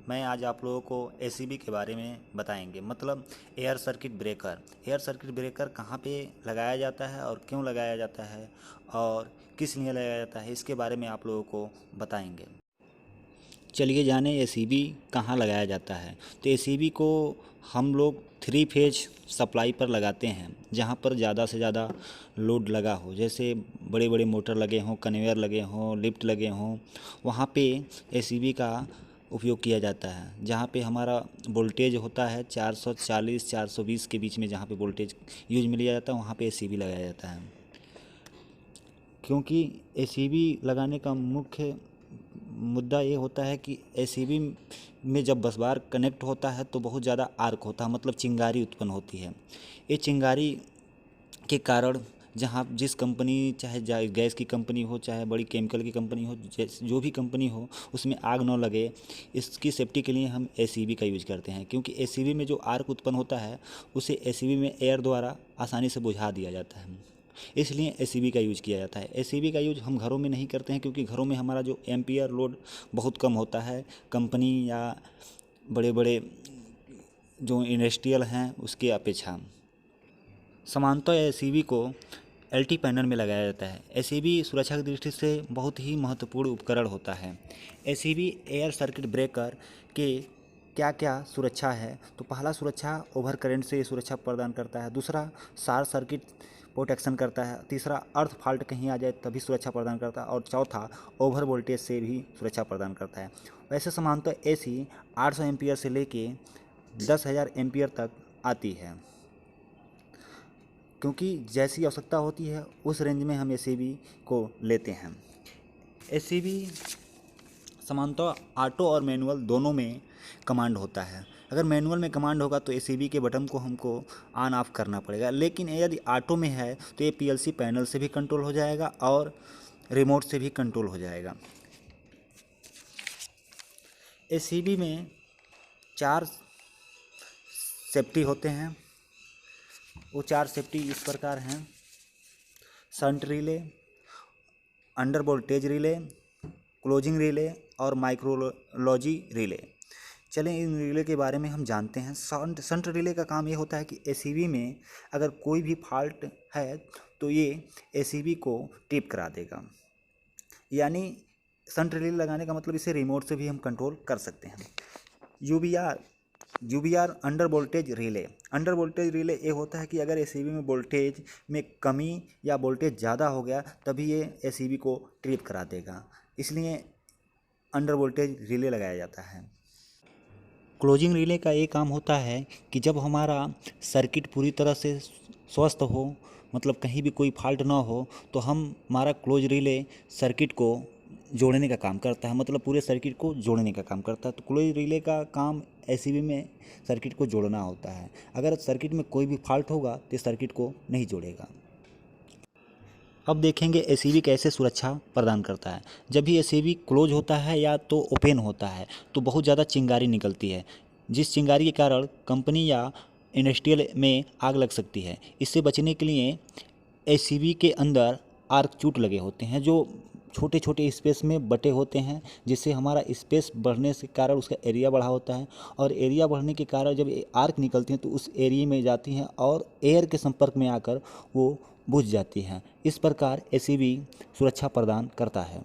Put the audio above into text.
मैं आज आप लोगों को एसीबी के बारे में बताएंगे, मतलब air circuit breaker. Air circuit breaker कहाँ पे लगाया जाता है और क्यों लगाया जाता है और किस लिए लगाया जाता है, इसके बारे में आप लोगों को बताएंगे। चलिए जाने एसीबी कहाँ लगाया जाता है। तो एसीबी को हम लोग 3 फेज सप्लाई पर लगाते हैं, जहाँ पर ज़्यादा से ज़्यादा लोड लगा हो, जैसे बड़े बड़े मोटर लगे हों, कन्वेयर लगे हों, लिफ्ट लगे हों, वहाँ पे एसीबी का उपयोग किया जाता है। जहाँ पे हमारा वोल्टेज होता है 440 420 के बीच में, जहाँ पे वोल्टेज यूज में लिया जाता है वहाँ पे एसीबी लगाया जाता है। क्योंकि एसीबी लगाने का मुख्य मुद्दा ये होता है कि एसीबी में जब बस बार कनेक्ट होता है तो बहुत ज़्यादा आर्क होता है, मतलब चिंगारी उत्पन्न होती है। ये चिंगारी के कारण जहाँ जिस कंपनी, चाहे गैस की कंपनी हो, चाहे बड़ी केमिकल की कंपनी हो, जो भी कंपनी हो, उसमें आग न लगे, इसकी सेफ्टी के लिए हम एसीबी का यूज करते हैं। क्योंकि एसीबी में जो आर्क उत्पन्न होता है उसे एसीबी में एयर द्वारा आसानी से बुझा दिया जाता है, इसलिए एसीबी का यूज किया जाता है। एसीबी का यूज हम घरों में नहीं करते हैं, क्योंकि घरों में हमारा जो एम्पियर लोड बहुत कम होता है, कंपनी या बड़े बड़े जो इंडस्ट्रियल हैं उसके अपेक्षा। सामान्यतः एसीबी को एलटी पैनल में लगाया जाता है। एसीबी सुरक्षा की दृष्टि से बहुत ही महत्वपूर्ण उपकरण होता है। एसीबी एयर सर्किट ब्रेकर के क्या क्या सुरक्षा है, तो पहला सुरक्षा ओवर करंट से सुरक्षा प्रदान करता है, दूसरा शॉर्ट सर्किट प्रोटेक्शन करता है, तीसरा अर्थ फॉल्ट कहीं आ जाए तभी सुरक्षा प्रदान करता है, और चौथा ओवर वोल्टेज से भी सुरक्षा प्रदान करता है। वैसे सामान्यतः एसी 800 एम्पियर से लेके 10,000 एम्पियर तक आती है, क्योंकि जैसी आवश्यकता होती है उस रेंज में हम एसीबी को लेते हैं। एसीबी सामान्यतः ऑटो और मैनुअल दोनों में कमांड होता है। अगर मैनुअल में कमांड होगा तो एसीबी के बटन को हमको ऑन ऑफ करना पड़ेगा, लेकिन यदि ऑटो में है तो ये पीएलसी पैनल से भी कंट्रोल हो जाएगा और रिमोट से भी कंट्रोल हो जाएगा। एसीबी में 4 सेफ्टी होते हैं। वो 4 सेफ्टी इस प्रकार हैं: shunt relay, under voltage relay, closing relay और माइक्रोलॉजी रिले। चलें इन रिले के बारे में हम जानते हैं। शंट रिले का काम ये होता है कि एसीबी में अगर कोई भी फॉल्ट है तो ये एसीबी को ट्रिप करा देगा। यानी शंट रिले लगाने का मतलब इसे रिमोट से भी हम कंट्रोल कर सकते हैं। UVR under voltage relay. Under voltage relay ये होता है कि अगर एसीबी में वोल्टेज में कमी या वोल्टेज ज़्यादा हो गया तभी ये एसीबी को ट्रिप करा देगा, इसलिए अंडर वोल्टेज रिले लगाया जाता है। क्लोजिंग रिले का ये काम होता है कि जब हमारा सर्किट पूरी तरह से स्वस्थ हो, मतलब कहीं भी कोई फॉल्ट ना हो, तो हमारा क्लोज रिले सर्किट को जोड़ने का काम करता है, मतलब पूरे सर्किट को जोड़ने का काम करता है। तो क्लोज रिले का काम एसीबी में सर्किट को जोड़ना होता है। अगर सर्किट में कोई भी फॉल्ट होगा तो सर्किट को नहीं जोड़ेगा। अब देखेंगे एसीबी कैसे सुरक्षा प्रदान करता है। जब भी एसीबी क्लोज होता है या तो ओपन होता है तो बहुत ज़्यादा चिंगारी निकलती है, जिस चिंगारी के कारण कंपनी या इंडस्ट्रियल में आग लग सकती है। इससे बचने के लिए एसीबी के अंदर आर्क चूट लगे होते हैं, जो छोटे छोटे स्पेस में बटे होते हैं, जिससे हमारा स्पेस बढ़ने से कारण उसका एरिया बढ़ा होता है, और एरिया बढ़ने के कारण जब आर्क निकलती हैं तो उस एरिया में जाती हैं और एयर के संपर्क में आकर वो बुझ जाती हैं। इस प्रकार एसीबी सुरक्षा प्रदान करता है।